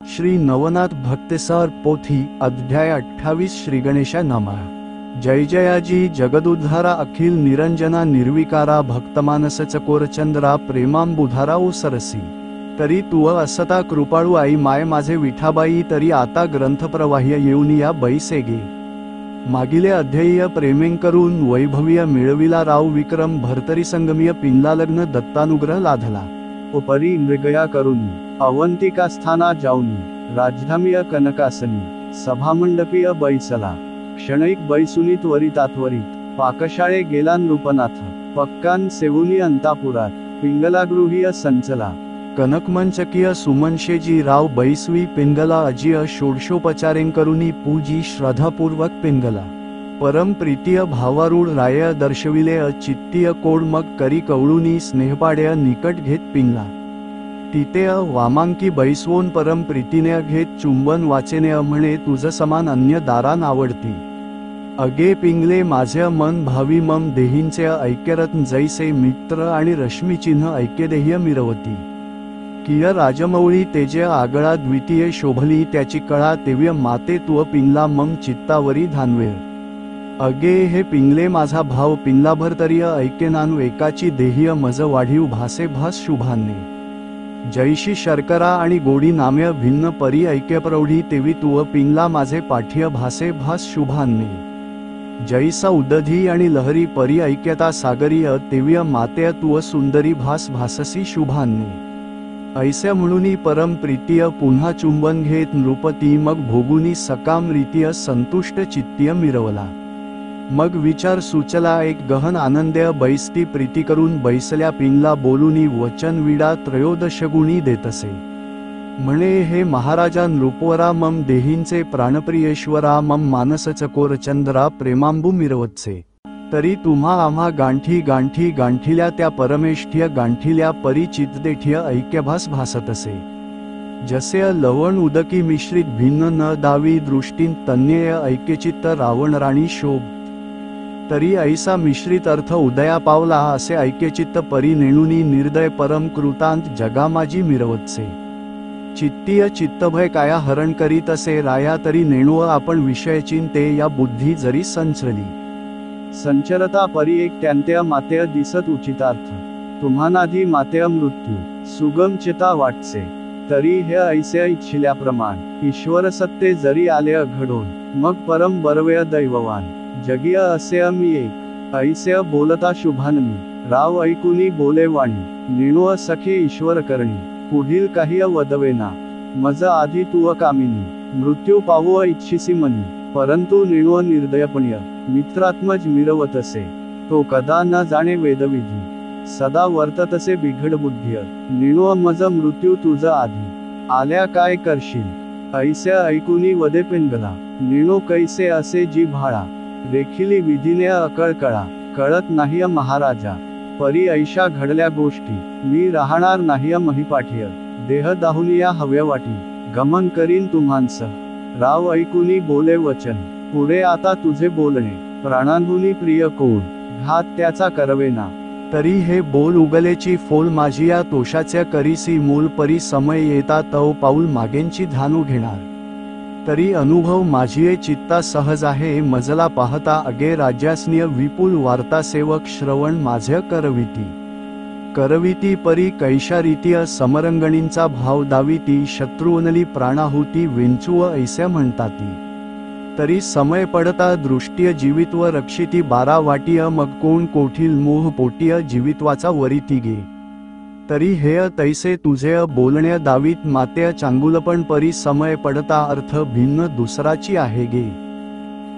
श्री नवनाथ भक्तेसर पोथी अध्याय 28 श्री गणेशा नमः। जय जयाजी जगदुद्धारा अखिल निरंजना निर्विकारा भक्तमानस चकोरचंद्रा प्रेमांबुधारा ओसरसी। तरी तू असता कृपाळू आई माय माझे विठाबाई तरी आता ग्रंथप्रवाह्य येऊन या बैसेगे। मागिले अध्ययीय प्रेमें करून वैभवीय मिळविला राव विक्रम भरतरी संगमीय पिंला लग्न दत्तानुग्रह लाधला। उपरी मृगया करून अवंतिका स्थाना जाऊनी राजधामीय कनकासनी सभामंडपीय बैसला। क्षणिक बैसुनी त्वरितात्वरित पाकशाळे गेला नृपनाथ पक्कान सेवुनी अंतापुरात पिंगलागृहीय संचला। कनकमंचकीय सुमनशेजी राव बैसवी पिंगला अजिय षोडशोपचारें करुनी पूजी श्रद्धापूर्वक पिंगला। परम प्रीतीय भावारूढ राय दर्शविले चित्तीय कोड मग करी कवळुनी स्नेहपाड्य निकट घेत पिंगला। तिते वामांकी बैसवोन परम प्रीतीने घेत चुंबन वाचेने म्हणे तुझ समान अन्य दारान आवडती। अगे पिंगले माझे मन भावी मम देहींचे ऐक्यरत्न जैसे मित्र आणि रश्मीचिन्ह ऐक्यदेह्य मिरवती। किय राजमौळी तेजे आगळा द्वितीय शोभली त्याची कळा तेव्य माते तू पिंगला मम चित्तावरी धानवेळ। अगे हे पिंगले माझा भाव पिंगलाभर तरी ऐक्यनानु एकाची देहीय मज वाढीव भासे भास शुभान्ने। जैशी शर्करा आणि गोडी नाम्य भिन्न परी ऐक्यप्रौढी तेवी तू पिंगला माझे पाठ्य भासे भास शुभान्ने। जैसा उदधी आणि लहरी परी ऐक्यता सागरीय तेव्य माते तू सुंदरी भास भाससी शुभान्ने। ऐसे म्हणूनी परम प्रीतीय पुन्हा चुंबन घेत नृपती मग भोगुनी सकाम रीतीय संतुष्ट चित्तीय मिरवला। मग विचार सुचला एक गहन आनंदय बैसती प्रीती करून बैसल्या पिंगला बोलुनी वचन विडा त्रयोदशगुणी देतसे। म्हणे हे महाराजा नृपवरा मम देहींचे प्राणप्रियेश्वरा मम मानस चकोरचंद्रा प्रेमांबू मिरवतसे। तरी तुम्हा आम्हा गांठी गांठी गांठील्या त्या परमेष्ठ्य गांठील्या परी चितदेठ्य ऐक्यभास भासतसे। जसे लवण उदकी मिश्रित भिन्न न दावी दृष्टीन तन्यय ऐक्यचित्त रावण राणी शोभ। तरी ऐसा मिश्रित अर्थ उदया पावला असे ऐक्यचित्त परी नेणुनी निर्दय परम कृतांत जगामाजी मिरवतसे। चित्तीय चित्तभय काया हरण करीत असे राया तरी नेणुव आपण विषयचिंते या बुद्धी जरी संचरली। संचरता परी एक त्यांत्य मातेय दिसत उचितार्थ तुम्हानाधी मातेय मृत्यू सुगम चिता वाटसे। तरी हे ऐसे इच्छिल्याप्रमाण ईश्वर सत्ते जरी आले घडोन मग परम बरवय दैववान जगिय असे मी एक ऐसे बोलता शुभानमी राव ऐकुनी बोले वाणी निणुव सखे ईश्वर करणी पुढील काही वदवेना मज आधी तू कामिनी मृत्यू पावू इच्छिसी मनी परंतु निणुव निर्दयपणीय मित्रात्मज मिरवतसे। तो कदा न जाणे वेदविधी सदा वर्ततसे बिघड बुद्धिय निणुव मज मृत्यू तुझ आधी आल्या काय करशील। ऐसे ऐकुनी वदे पिंगला निणो कैसे असे जी भाळा रेखिली विधीने अकळकळा कळत नाही महाराजा। परी ऐशा घडल्या गोष्टी मी राहणार नाही महिपाठीय देह दाहुनिया हव्यवाटी गमन करीन तुम्हांसह। राव ऐकुनी बोले वचन पुढे आता तुझे बोलणे प्राणांहुनी प्रिय कोण घात त्याचा करवेना। तरी हे बोल उगलेची फोल माझी या तोषाच्या करीसी मूल परी समय येता तव पाऊल मागेंची धानू घेणार। तरी अनुभव माझिये चित्ता सहज आहे मजला पाहता अगे राज्यास्नीय विपुल वार्ता सेवक श्रवण माझ्य करविती। करविती परी कैशा रीतीय समरंगणींचा भाव दाविती शत्रुवनली प्राणाहुती विंचुव ऐसे म्हणताती। तरी समय पडता दृष्टीय जीवित्व रक्षिती बारा वाटीय मग कोण कोठील मोह पोटीय जीवित्वाचा वरीती गे। तरी हे तैसे तुझे बोलण्या दावीत मातेय चांगुलपण परी समय पडता अर्थ भिन्न दुसराची आहे गे।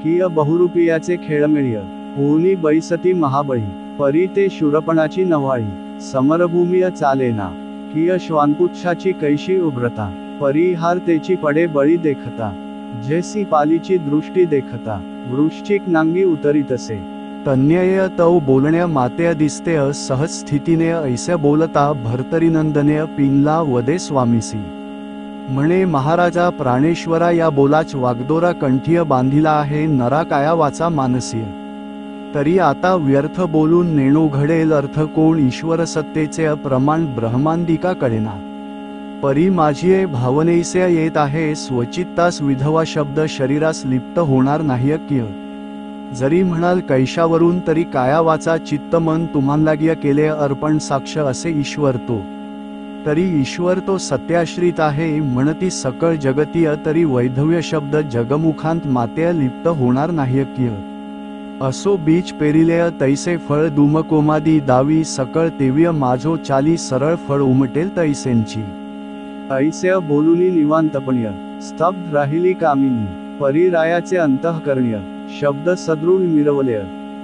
किय बहुरूपियाचे खेळमेळ्य होऊनी बैसती महाबळी परी ते शूरपणाची नवाळी समरभूमीय चालेना। किय श्वानपुच्छाची कैशी उभ्रता परी हार तेची पडे बळी देखता। जैसी पालीची दृष्टी देखता वृश्चिक नांगी उतरीतसे। तन्यय तव बोलण्या मातेय दिसते सहज स्थितीने ऐसे बोलता भर्तरीनंदने पिंगला वदे स्वामीसी। म्हणे महाराजा प्राणेश्वरा या बोलाच वागदोरा कंठीय बांधिला आहे नरा काया वाचा मानसीय। तरी आता व्यर्थ बोलून नेणो घडेल अर्थ कोण ईश्वर सत्तेचे प्रमाण ब्रह्मांडिका कळेना। परी माझी भावनेसे येत आहे स्वचित्तास विधवा शब्द शरीरास लिप्त होणार नाही किय जरी म्हणाल कैशावरून तरी काया वाचा चित्त मन तुम्हालागिय केले अर्पण साक्ष असे ईश्वर तो तरी ईश्वर तो सत्याश्रित आहे म्हणती सकळ जगतीय तरी वैधव्य शब्द जगमुखांत मातेय लिप्त होणार नाही किय असो बीज पेरिलेय तैसे फळ दुमकोमादी दावी सकळ तेव्य माझो चाली सरळ फळ उमटेल तैसेंची ऐसे बोलुनी निवांतपण्य स्तब्ध राहिली कामिनी परिरायाचे अंतःकरणीय शब्द सदृढ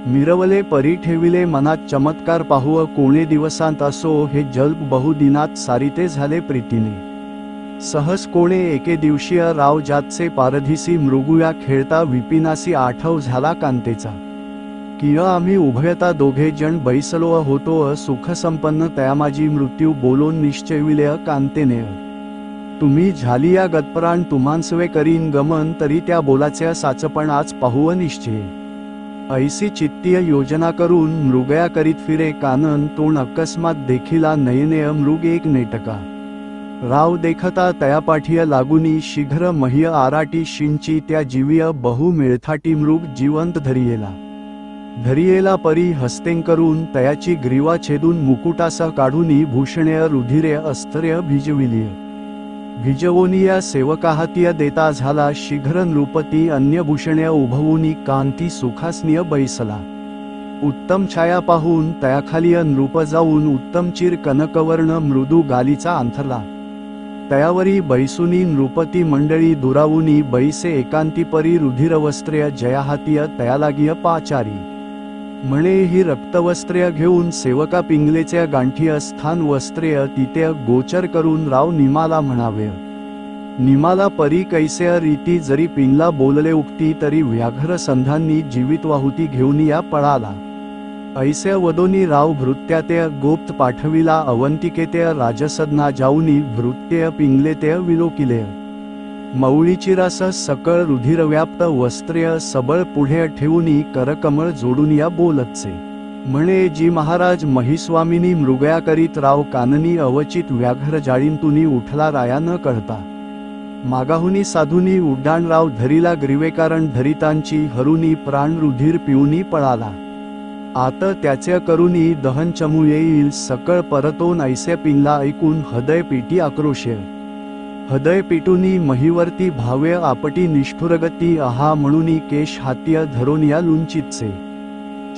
मिरवले परी ठेविले मनात चमत्कार पाहू कोणे दिवसांत असो हे जल्प बहुदिनात सारिते झाले प्रीतीने सहज कोणे एके दिवशीय राव जातसे पारधीसी मृगुया खेळता विपिनासी आठव झाला कांतेचा किय आम्ही उभयता दोघे जण बैसलो होतो सुखसंपन्न तयामाजी मृत्यू बोलोन निश्चयविले कांतेने तुम्ही झाली या गतप्राण तुम्हांसवे करीन गमन तरी त्या बोलाचे साचपण आज पाहू निश्चय ऐसी चित्तीय योजना करून मृगया करीत फिरे कानन तोंड अकस्मात देखिला नयनेय मृग एक नेटका राव देखता तयापाठीय लागुनी शीघ्र मह्य आराटी शिंची त्या जीवीय बहु मिळथाटी मृग जिवंत धरियेला परी हस्तें करून तयाची ग्रीवा छेदून मुकुटासह काढूनी भूषणेय रुधिरे अस्त्र्य भिजवोनिया सेवकाहातीय देता झाला शीघ्र नृपती अन्य भूषणे उभवूनी कांती सुखासनीय बैसला उत्तम छाया पाहून तयाखालीय नृप जाऊन उत्तम चिर कनकवर्ण मृदू गालीचा अंथरला तयावरी बैसुनी नृपती मंडळी दुरावुनी बैसे एकांती परी रुधिरवस्त्र्य जयाहातीय तयालागीय पाचारी म्हणे ही रक्तवस्त्र्य घेऊन सेवका पिंगलेच्या गांठीय स्थान वस्त्रेय तिथे गोचर करून राव निमाला म्हणावे निमाला परी कैसे रीती जरी पिंगला बोलले उक्ती तरी व्याघ्र संधांनी जीवित वाहुती घेऊन या पळाला ऐसे वदोनी राव भृत्याते गोप्त पाठविला अवंतिकेते राजसदना जाऊनी भृत्य पिंगलेते विलोकिले मौळीचिरास सकळ रुधिरव्याप्त वस्त्र्य सबळ पुढे ठेवूनी करकमळ जोडून या बोलतसे म्हणे जी महाराज महिस्वामिनी मृगया करीत राव काननी अवचित व्याघ्र जाळींतुनी उठला राया न कळता मागाहुनी साधुनी उड्डाण राव धरिला ग्रीवेकारण धरितांची हरुनी प्राण रुधिर पिऊनी पळाला आत त्याचे करुनी दहन चमू येईल सकळ परतोन ऐसे पिंगला ऐकून हृदय पेटी आक्रोशे हृदय पेटुनी महिवर्ती भाव्य आपटी निष्ठुरगती आहा म्हणूनी केश हातीय धरून या लुंचितसे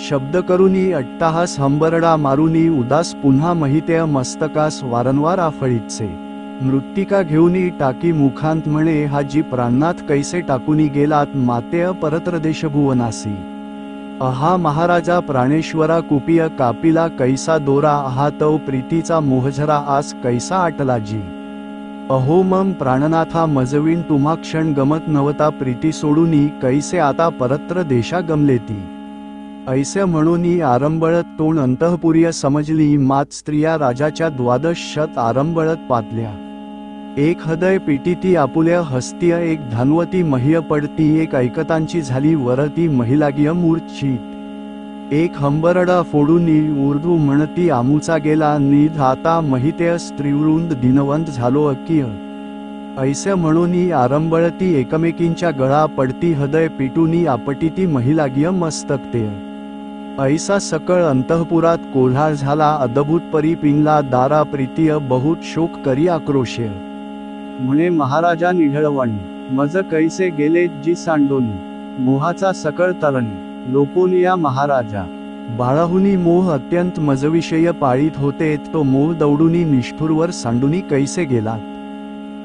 शब्द करुनी अट्टाहास हंबरडा मारुनी उदास पुन्हा महितेय मस्तकास वारंवार आफळीतसे मृत्तिका घेऊनी टाकी मुखांत म्हणे हा जी प्राणात कैसे टाकुनी गेलात मातेय परत्रदेश भुवनासी आहा महाराजा प्राणेश्वरा कुपिय कापिला कैसा दोरा आहा तव प्रीतीचा मोहझरा आज कैसा आटला जी अहो मम प्राणनाथा मजवीन तुम्हा क्षण गमत नवता प्रीती सोडूनी कैसे आता परत्र देशा गमलेती ऐसे म्हणूनी आरंबळत तोंड अंतःपुर्य समजली मात स्त्रिया राजाच्या 12 आरंबळत पातल्या एक हृदय पेटीती आपुल्या हस्तीय एक धानवती मह्य पडती एक ऐकतांची झाली वरती महिलागीय मूर्छित एक हंबरडा फोडूनी उर्दू म्हणती आमुचा गेला निध आता महितेय स्त्रीवृंद दिनवंत झालो अक्किय ऐसे म्हणूनी आरंबळती एकमेकींच्या गळा पडती हृदय पेटूनी आपटीती महिलागीय मस्तकते ऐसा सकळ अंतःपुरात कोल्हार झाला अद्भुत परी पिंगला दारा प्रीतीय बहुत शोक करी आक्रोश्य म्हणे महाराजा निढळवाणी मज कैसे गेले जी सांडोनी मोहाचा सकळ तरणी लोपोनिया महाराजा बाळाहुनी मोह अत्यंत मजविषय पाळीत होते तो मोह दौडूनी निष्ठुरवर सांडूनी कैसे गेलात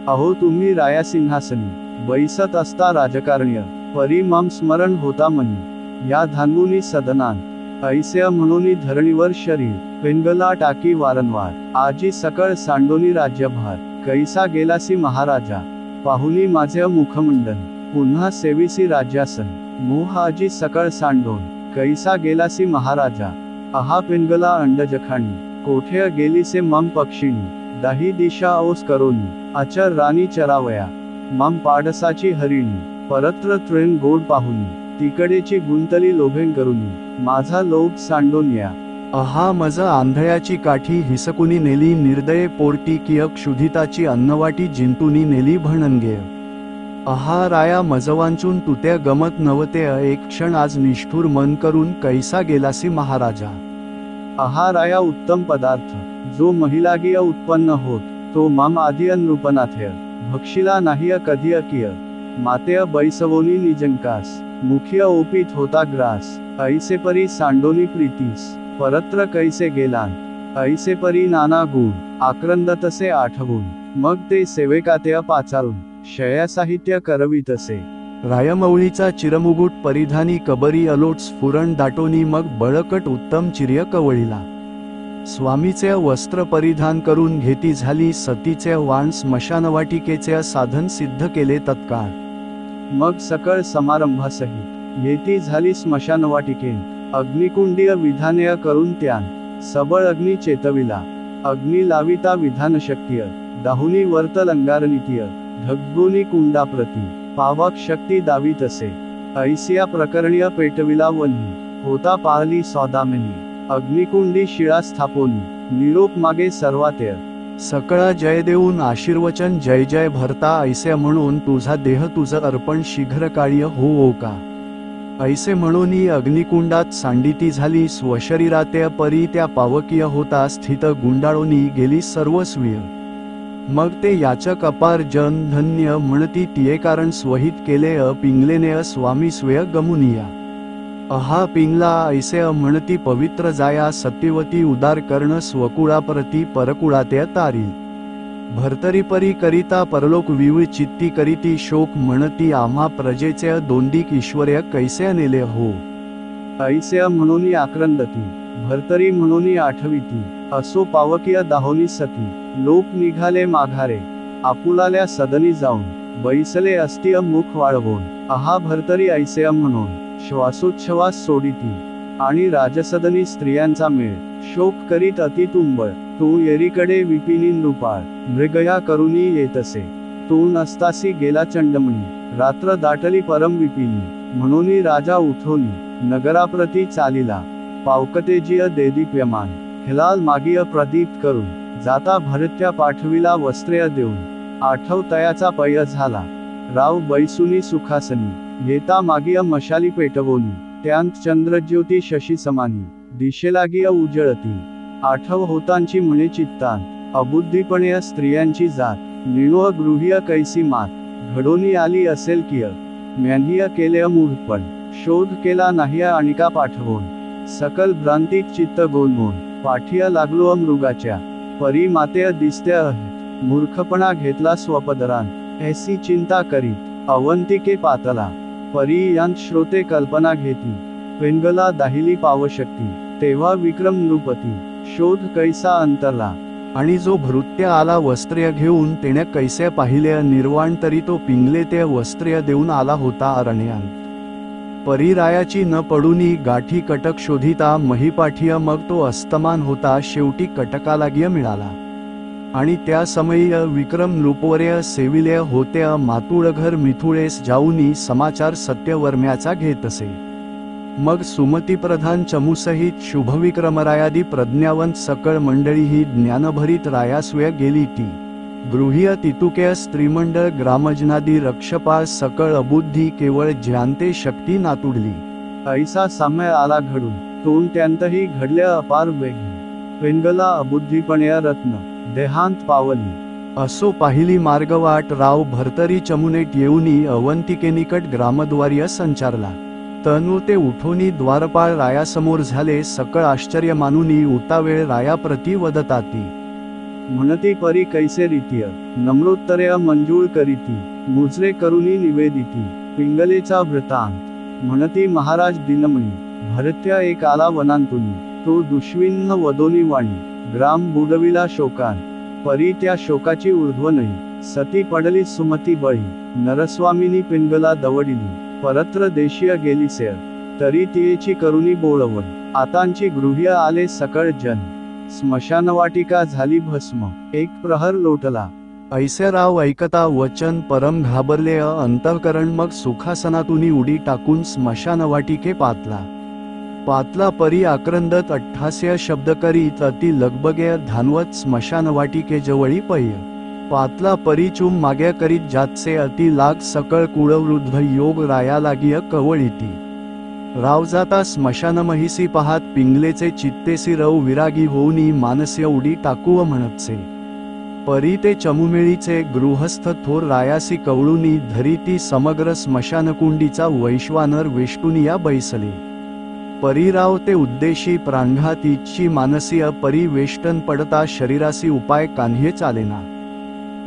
अहो तुम्ही राया सिंहासनी बैसत असता राजकारणीय परी मम स्मरण होता मनी या धानगुनी सदनान ऐसे म्हणूनी धरणीवर शरीर पिंगला टाकी वारंवार आजी सकळ सांडोनी राज्यभार कैसा गेलासी महाराजा पाहुनी माझे मुखमंडन पुन्हा सेविसी राज्यासन मोह आजी सकळ सांडोन कैसा गेलासी महाराजा आहा पिंगला अंडजखाणी कोठे गेलीसे मम पक्षिणी दाही दिशा ओस करोनी अचर राणी चरावया मम पाडसाची हरिणी परत्र तृण गोड पाहुनी तिकडेची गुंतली लोभें करुनी माझा लोभ सांडोन या अहा मज आंधळ्याची काठी हिसकुनी नेली निर्दये पोरटी किय क्षुधिताची अन्नवाटी जिंतुनी नेली भणंगे. अहा राया मज वांचून तुत्या गमत नवते एक क्षण आज निष्ठुर मन करून कैसा गेलासी महाराजा. अहा राया उत्तम पदार्थ जो महिलागीय उत्पन्न होत तो माम आदिय नृपनाथ्य भक्षिला नाहीय कधी अकिय मातेय बैसवोनी निजंकास मुखिय ओपीत होता ग्रास ऐसे परी सांडोनी प्रीतीस परत्र कैसे गेलान ऐसे परी नाना गुण आक्रंदतसे आठवून मग ते सेवेकातेय पाचारून शया साहित्य करवीतसे. रायमौळीचा चिरमुगुट परिधानी कबरी अलोट स्फुरण दाटोनी मग बळकट उत्तम चिर्य कवळीला. स्वामीचे वस्त्र परिधान करून घेती झाली सतीचे वाण स्मशानवाटिकेचे साधन सिद्ध केले तत्काळ. मग सकळ समारंभासहित येती झाली स्मशानवाटिकेन अग्निकुंडीय विधानेय करून त्यान सबळ अग्नी चेतविला. अग्नी लाविता विधानशक्तीय दाहुनी वर्त लंगारनितीय धग्गुनी कुंडाप्रती पावक शक्ती दावीत असे ऐसिया प्रकरणीय पेटविला वन्ही होता पाहली सौदामिनी अग्निकुंडी शिळा स्थापोनी निरोप मागे सर्वातेय सकळा जय देऊन आशीर्वचन जय जय भरता ऐसे म्हणून तुझा देह तुझ अर्पण शीघ्र काळीय हो का. ऐसे म्हणूनी अग्निकुंडात सांडिती झाली स्वशरीराते परी त्या पावकीय होता स्थित गुंडाळोनी गेली सर्वस्वीय. मग ते याचक अपार जन धन्य म्हणती तिये कारण स्वहित केले पिंगलेने स्वामी स्वेय गमुनिया. अहा पिंगला ऐसे म्हणती पवित्र जाया सत्यवती उदार कर्ण स्वकुळाप्रती परकुळाते तारी. भरतरी परी करिता परलोक विव चित्ती करीती शोक म्हणती आम्हा प्रजेचे दोंडिक ईश्वर्य कैसे नेले हो. ऐसे म्हणूनी आक्रंदती भरतरी म्हणूनी आठविती असो पावकीय दाहोनी सती लोक निघाले माघारे आपुलाल्या सदनी जाऊन बैसले अस्तिय मुख वाळवून. अहा भरतरी ऐसे म्हणून श्वासोच्छवास सोडिती आणि राजसदनी स्त्रियांचा मेळ शोक करीत अतितुंबळ तो येरीकडे विपिनी नृपाळ मृगया करुनी येतसे. तो नसतासी गेला चंडमणी रात्र दाटली परम विपिनी म्हणूनी राजा उठोनी नगराप्रती चालिला पावकतेजिय देदीप्यमान हिलाल मागीय प्रदीप्त करून जाता भरत्या पाठविला वस्त्रेय देऊन. आठवतयाचा पय झाला राव बैसुनी सुखासनी येता मागीय मशाली पेटवोनी त्यांत चंद्रज्योती शशी समानी दिशेलागीय उजळती. आठव होतांची म्हणे चित्तांत अबुद्धीपणे स्त्रियांची जात निळो गृह्य कैसी मात घडोनी आली असेल किय म्यान्हीय केले मूढपण शोध केला नाही आणिका पाठवून. सकल भ्रांतीत चित्त गोलमोन पाठीय लागलो मृगाच्या परी मातेय दिसते आहेत मूर्खपणा घेतला स्वपदरांत ऐसी चिंता करीत अवंतिके पातला परी यांत श्रोते कल्पना घेती पिंगला दाहिली पावशक्ती तेव्हा विक्रम नृपती शोध कैसा अंतरला. आणि जो भृत्य आला वस्त्र्य घेऊन तेने कैसे पाहिले निर्वाण तरी तो पिंगले ते वस्त्र्य देऊन आला होता अरण्यात. परीरायाची न पडूनी गाठी कटक शोधिता महिपाठीय मग तो अस्तमान होता शेवटी कटकालागीय मिळाला. आणि त्या समयी विक्रम नृपवर्य सेविले होते मातुळघर मिथुळेस जाऊनी समाचार सत्यवर्म्याचा घेतसे. मग सुमतीप्रधान चमूसहित शुभविक्रमरायादी प्रज्ञावंत सकळ मंडळी ही ज्ञानभरीत रायास्वय गेली ती. गृह्य तितुके स्त्रीमंडळ ग्रामजनादी रक्षपाळ सकळ अबुद्धी केवळ ज्यांते शक्ती नातुडली. ऐसा साम्य आला घडून तोंड त्यांतही घडले अपार वेगी पिंगला अबुद्धीपणे रत्न देहांत पावली. असो पाहिली मार्गवाट राव भरतरी चमुनेट येऊनी अवंतिकेनिकट ग्रामद्वार्य संचारला. तनु ते उठोनी द्वारपाळ रायासमोर झाले सकळ आश्चर्य मानुनी उतावेळ रायाप्रती वदताती. म्हणती परी कैसे रीतीय नम्रोत्तरे मंजूळ करीती मुजरे करुनी निवेदिती पिंगलेचा वृतांत. म्हणती महाराज दिनमणी भरत्या एक आला वनांतुनी तो दुष्विन्न वदोनी वाणी ग्राम बुडविला शोकान परी त्या शोकाची ऊर्ध्व नाही सती पडली सुमती बळी नरस्वामिनी पिंगला दवडिली परत्र देशीय गेलीसेर तरी तियेची करुनी बोळवण आतांची गृह्य आले सकळ जन स्मशानवाटिका झाली भस्म एक प्रहर लोटला. ऐसे राव ऐकता वचन परम घाबरले अंतःकरण मग सुखासनातुनी उडी टाकून स्मशानवाटिके पातला. पातला परी आक्रंदत 88 शब्द करीत अति लगबगे धानवत स्मशानवाटिके जवळी पय पातला परी चूम माग्या करीत जातसे अति लाग सकळ कुळवृद्ध योग राया लागिय कवळीती राव जाता स्मशानमहिसी पाहात पिंगलेचे चित्तेसी रव विरागी होऊनी मानस्य उडी टाकूव म्हणतसे परी ते चमुमेळीचे गृहस्थ थोर रायासी कवळुनी धरीती समग्र स्मशानकुंडीचा वैश्वानर वेष्टुनिया बैसले परीराव ते उद्देशी प्राणघातीची मानसीय परी वेष्टन पडता शरीरासी उपाय कान्हे चालेना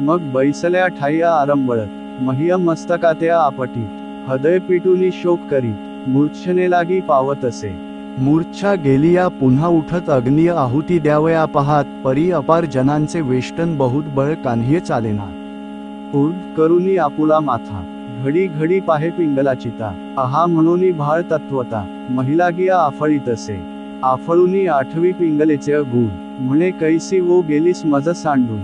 मग बैसल्या ठाया आरंबळत महिय मस्तकात्या आपटीत हृदय पिटुनी शोक करीत मूर्छने लागी पावत असे मूर्छा गेलिया पुन्हा उठत अग्निय आहुती द्यावया पाहात परी अपार जनांचे वेष्टन बहुत बळ कान्हे चालेना उड करुनी आपुला माथा घडी घडी पाहे पिंगला चिता आहा म्हणूनी भाळ तत्वता महिला गिया आफळीत असे आफळुनी आठवी पिंगलेचे गुण म्हणे कैसी वो गेलीस मज सांडून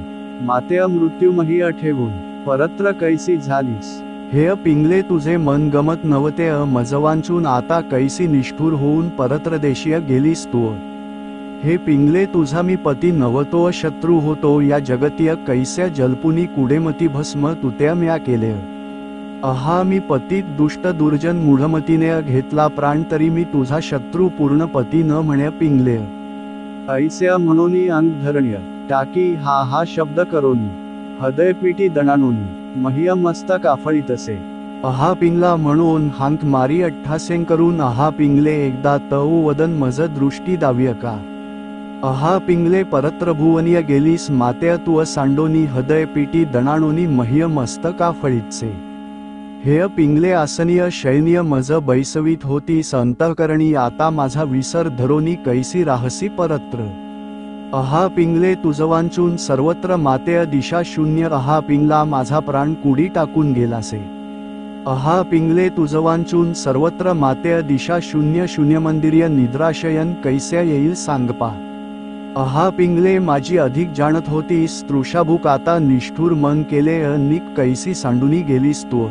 माते मृत्यू मही ठेवून परत्र कैसी झालीस हे पिंगले तुझे मन गमत नवते मजवांचून आता कैसी निष्ठुर होऊन परत्र देशीय गेलीस तू हे पिंगले तुझा मी पती नवतो शत्रू होतो या जगतीय कैस्या जलपुनी कुडेमती भस्म तुत्या म्या केले अहा मी पतीत दुष्ट दुर्जन मूढमतीने घेतला प्राण तरी मी तुझा शत्रू पूर्ण पती न म्हणे पिंगले ऐसे म्हणूनी अंग धरण्य टाकी हा हा शब्द करोनी हृदय पिटी दणानोनी महिय मस्तक आफळीत असे अहा पिंगला म्हणून हांक मारी 88 करून अहा पिंगले एकदा तव वदन मज दृष्टी दाव्य का अहा पिंगले परत्र भुवनीय गेलीस माते तू सांडोनी हृदय पिटी दणाणोनी महिय मस्तक आफळीतसे हे पिंगले आसनीय शैनीय मज बैसवीत होती अंतःकरणी आता माझा विसर धरोनी कैसी राहसी परत्र अहा पिंगले तुझवांचून सर्वत्र मातेय दिशा शून्य अहा पिंगला माझा प्राण कुडी टाकून गेलासे अहा पिंगले तुझवांचून सर्वत्र मातेय दिशा शून्य शून्य मंदिर्य निद्राशयन कैस्या येईल सांगपा अहा पिंगले माझी अधिक जाणत होतीस तृषाभूक आता निष्ठुर मन केले निक कैसी सांडूनी गेलीस तू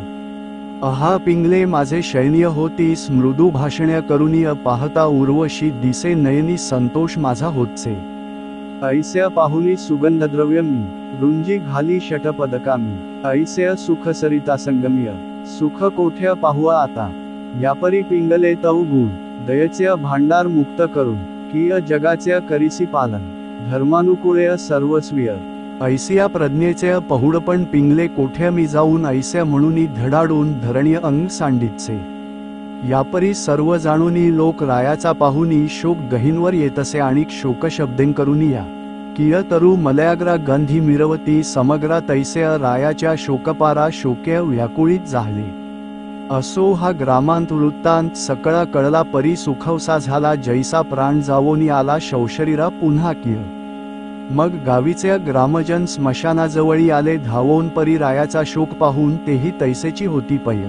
अहा पिंगले माझे शैन्य होतीस मृदू भाषण्य करुनीय पाहता उर्वशी दिसे नयनी संतोष माझा होतसे ऐस्या पाहुनी सुगंधद्रव्य मी रुंजी घाली षटपदका मी ऐस्या सुख सरिता संगम्य सुख कोठ्या पाहुआ आता यापरी पिंगले तव गुण दयेचे भांडार मुक्त करून किय जगाचे करिसी पालन धर्मानुकूळे सर्वस्वीय ऐसिया प्रज्ञेचे पहुडपण पिंगले कोठ्या मी जाऊन ऐस्या म्हणूनी धडाडून धरणीय अंग सांडितसे यापरी सर्व जाणूनी लोक रायाचा पाहुनी शोक गहिनवर येतसे आणि शोकशब्दें करुनिया किय तरु मलयाग्रा गंधी मिरवती समग्रा तैसे रायाच्या शोकपारा शोके व्याकुळीत झाले असो हा ग्रामांत वृत्तांत सकळा कळला परी सुखवसा झाला जैसा प्राण जावोनी आला शौशरीरा पुन्हा किय मग गावीचे ग्रामजन स्मशानाजवळी आले धावून परी रायाचा शोक पाहून तेही तैसेची होती पय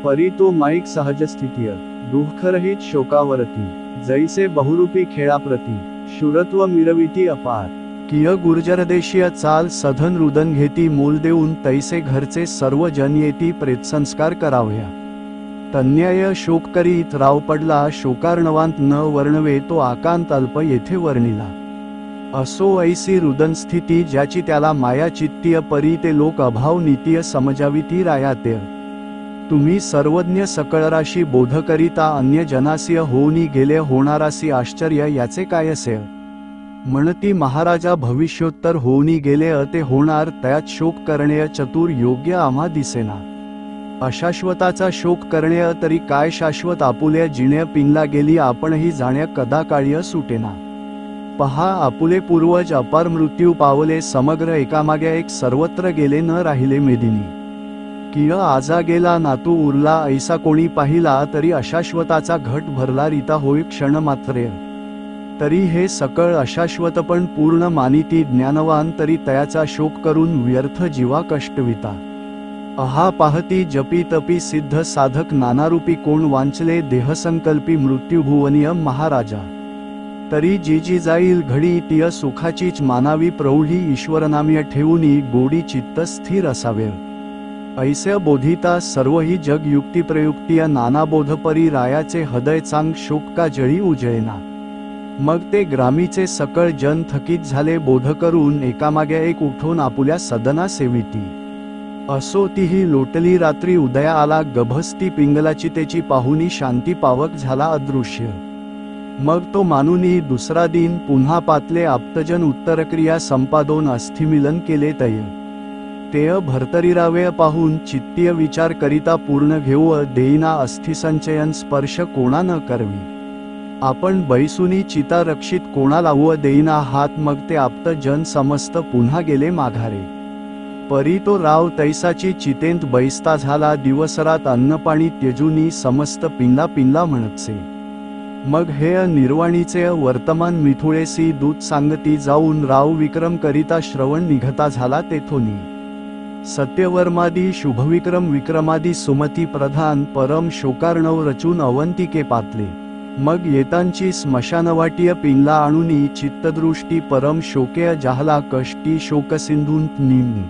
परी तो माईक सहजस्थितीय दुःखरहित शोकावरती जैसे बहुरूपी खेळाप्रती शूरत्व मिरविती अपार किय गुर्जरदेशीय चाल सधन रुदन घेती मोल देऊन तैसे घरचे सर्व जन येती प्रेतसंस्कार कराव्या तन्याय शोक करीत राव पडला शोकार्णवांत न वर्णवे तो आकांत अल्प येथे वर्णिला असो ऐसी रुदन स्थिती ज्याची त्याला माया चित्तीय परी ते लोक अभाव नीतीय समजावी ती रायाते तुम्ही सर्वज्ञ सकळराशी बोध करिता अन्य जनासीय होऊनी गेले होणारासी आश्चर्य याचे काय असे म्हणती महाराजा भविष्योत्तर होऊनी गेले ते होणार त्यात शोक करणे चतुर योग्य आम्हा दिसेना अशाश्वताचा शोक करणे तरी काय शाश्वत आपुले जिणे पिंगला गेली आपणही जाण्या कदा काळ्य सुटेना पहा आपुले पूर्वज अपार मृत्यू पावले समग्र एकामागे एक सर्वत्र गेले न राहिले मेदिनी किय आजा गेला नातू उरला ऐसा कोणी पाहिला तरी अशाश्वताचा घट भरला रीता होई क्षण मात्रे तरी हे सकळ अशाश्वतपण पूर्ण मानिती ज्ञानवान तरी तयाचा शोक करून व्यर्थ जीवा कष्टविता अहा पाहती जपी तपी सिद्ध साधक नानारूपी कोण वांचले देहसंकल्पी मृत्युभुवनीय महाराजा तरी जी जी जाईल घडी तिय सुखाचीच मानावी प्रौढी ईश्वरनाम्य ठेवूनी गोडी चित्त स्थिर असावे ऐस्य बोधिता सर्व ही जग युक्ती प्रयुक्ती नाना बोधपरी रायाचे हृदय चांग शोक का जळी उजळेना। मग ते ग्रामीचे सकळ जन थकीत झाले बोध करून एकामागे एक उठून आपुल्या सदना सेविती। असो तीही लोटली रात्री उदया आला गभस्ती पिंगलाची त्याची पाहुनी शांती पावक झाला अदृश्य। मग तो मानुनी दुसरा दिन पुन्हा पातले आप्तजन उत्तरक्रिया संपादोन अस्थिमिलन केले तय। तेय भर्तरीरावे पाहून चित्तीय विचार करिता पूर्ण घेऊ देईना अस्थिसंचयन स्पर्श कोणा न करवी। आपण बैसुनी चिता रक्षित कोणा लावू देईना हात मग ते आप्त जन समस्त पुन्हा गेले माघारे। परी तो राव तैसाची चितेंत बैसता झाला दिवसरात अन्नपाणी त्यजूनी समस्त पिंला पिंला म्हणतसे। मग हे निर्वाणीचे वर्तमान मिथुळेसी दूत सांगती जाऊन राव विक्रम करिता श्रवण निघता झाला तेथोनी। सत्यवर्मादी शुभविक्रम विक्रमादी सुमती प्रधान परम शोकार्णव रचून अवंतिके पातले। मग येतांची स्मशानवाटीय पिंला आणुनी चित्तदृष्टी परम शोकेय जाहला कष्टी शोकसिंधून निम्नी।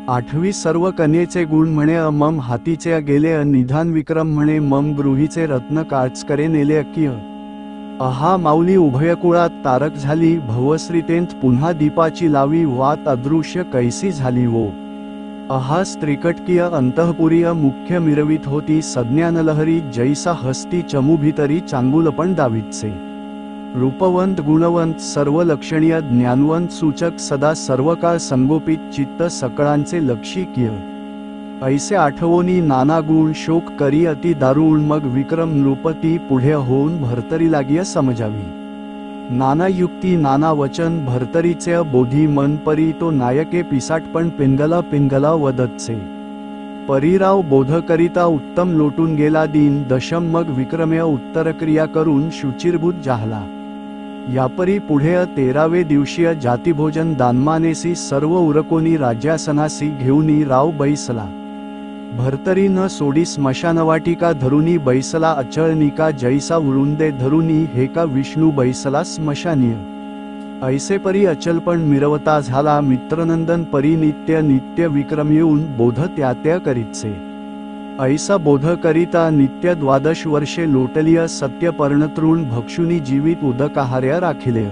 आठवी सर्व कन्येचे गुण म्हणे मम हातीचे गेले निधान विक्रम म्हणे मम गृहीचे रत्न काचकरे नेले अकिय। अहा माऊली उभयकुळात तारक झाली भवश्रीतेंत पुन्हा दीपाची लावी वात अदृश्य कैसी झाली वो। अहा स्त्रीकटकीय अंतःपुरीय मुख्य मिरवित होती सज्ञानलहरी जैसा हस्ती चमूभितरी चांगुलपण दावीतसे। रूपवंत गुणवंत सर्व लक्षणीय ज्ञानवंत सूचक सदा सर्वकाळ संगोपित चित्त सकळांचे लक्षिकीय। ऐसे आठवोनी नाना गुण शोक करी अति दारुण मग विक्रम नृपती पुढे होऊन भर्तरी लागिय समजावी। नाना युक्ती नाना वचन भर्तरीचे बोधी मन परी तो नायके पिसाटपण पिंगला पिंगला वदतसे। परीराव बोध करिता उत्तम लोटून गेला दिन दशम मग विक्रमेय उत्तरक्रिया करून शुचिरभूत जाहला। यापरी पुढे 13वे दिवशीय जातिभोजन दानमानेसी सर्व उरकोनी राज्यासनासी घेऊनी राव बैसला। भर्तरी न सोडी स्मशानवाटिका धरुनी बैसला अचळनिका जैसा वृंदे धरुनी हे का विष्णू बैसला स्मशानीय। ऐसे परी अचलपण मिरवता झाला मित्रनंदन परी नित्य नित्य विक्रम येऊन बोध त्यात्या करीतसे। ऐसा बोध करिता नित्य 12 वर्षे लोटलीय सत्य पर्णतृण भक्षुनी जीवित उदकाहार्य राखिले।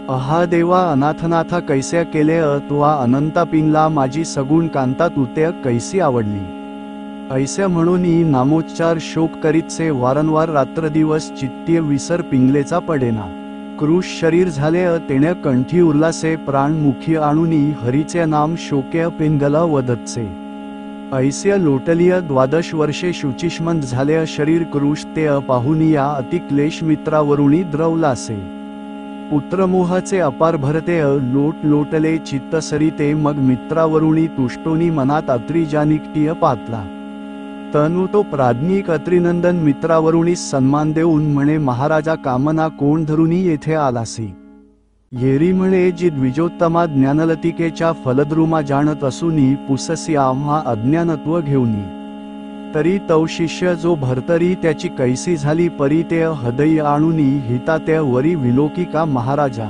अहा देवा अनाथनाथा कैस्या केले त्वा अनंता पिंगला माझी सगुण कांता तुते कैसी आवडली। ऐस्या म्हणूनी नामोच्चार शोक करीतसे वारंवार रात्रदिवस चित्तीय विसर पिंगलेचा पडेना। क्रूश शरीर झाले तेणे कंठी उरलासे प्राण मुखी आणुनी हरीचे नाम शोके पिंगला वदतसे। ऐस्य लोटलीय 12 वर्षे शुचिष्मंत झाले शरीर क्रूश ते पाहुनिया अति क्लेश मित्रावरुणी द्रवलासे। पुत्रमोहाचे अपार भरते लोट लोटले चित्त सरिते मग मित्रावरुणी तुष्टोनी मनात अत्रिजानिकटीय पातला। तनु तो प्राज्ञिक अत्रिनंदन मित्रावरुणी सन्मान देऊन म्हणे महाराजा कामना कोण धरुनी येथे आलासी। येरी म्हणे जी द्विजोत्तमा ज्ञानलतिकेच्या फलद्रुमा जाणत असुनी पुससी आम्हा अज्ञानत्व घेऊनी। तरी तव शिष्य जो भर्तरी त्याची कैसी झाली परी ते हृदय आणुनी हिता त्या वरी विलोकी का महाराजा।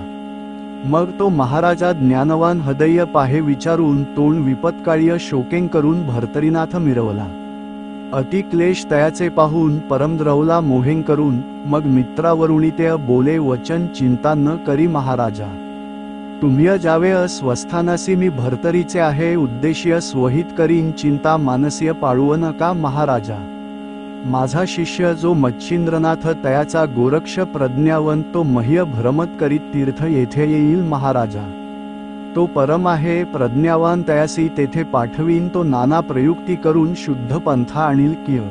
मग तो महाराजा ज्ञानवान हृदय पाहे विचारून तोंड विपत्काळीय शोकें करून भर्तरीनाथ मिरवला। अति क्लेश तयाचे पाहून परमद्रवला मोहें करून मग मित्रावरुणी ते बोले वचन चिंता न करी महाराजा। तुम्ही जावे स्वस्थानासी मी भर्तरीचे आहे उद्देशीय स्वहित करीन चिंता मानसीय पाळू नका महाराजा। माझा शिष्य जो मच्छिंद्रनाथ तयाचा गोरक्ष प्रज्ञावंत तो मह्य भ्रमत करीत तीर्थ येथे येईल महाराजा। तो परम आहे प्रज्ञावान तयासी तेथे पाठवीन तो नाना प्रयुक्ती करून शुद्ध पंथा आणील किय।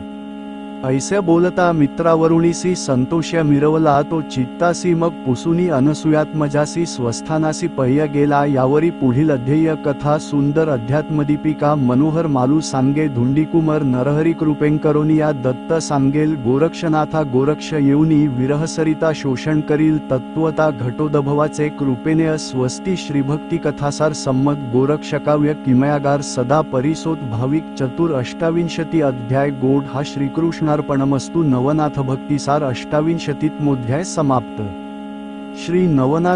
ऐसे बोलता मित्रावरुणीसी संतोष्य मिरवला तो चित्तासी मग पुसुनी अनसुयात्मजासी स्वस्थानासी पह्य गेला। यावरी पुढील अध्येय कथा सुंदर अध्यात्मदीपिका मनोहर मालू सांगे धुंडीकुमर नरहरी कृपेंकरोनिया दत्त सांगेल गोरक्षनाथा गोरक्ष येऊनी विरहसरिता शोषण करील तत्वता घटोदभवाचे कृपेने स्वस्ती श्रीभक्ती कथासार संमत गोरक्षकाव्य किमयागार सदा परिसोत भाविक चतुर 28 अध्याय गोड हा श्रीकृष्णार्पणमस्तु नवनाथ भक्तिसार 28मोध्याय समाप्त। श्री नवनाथ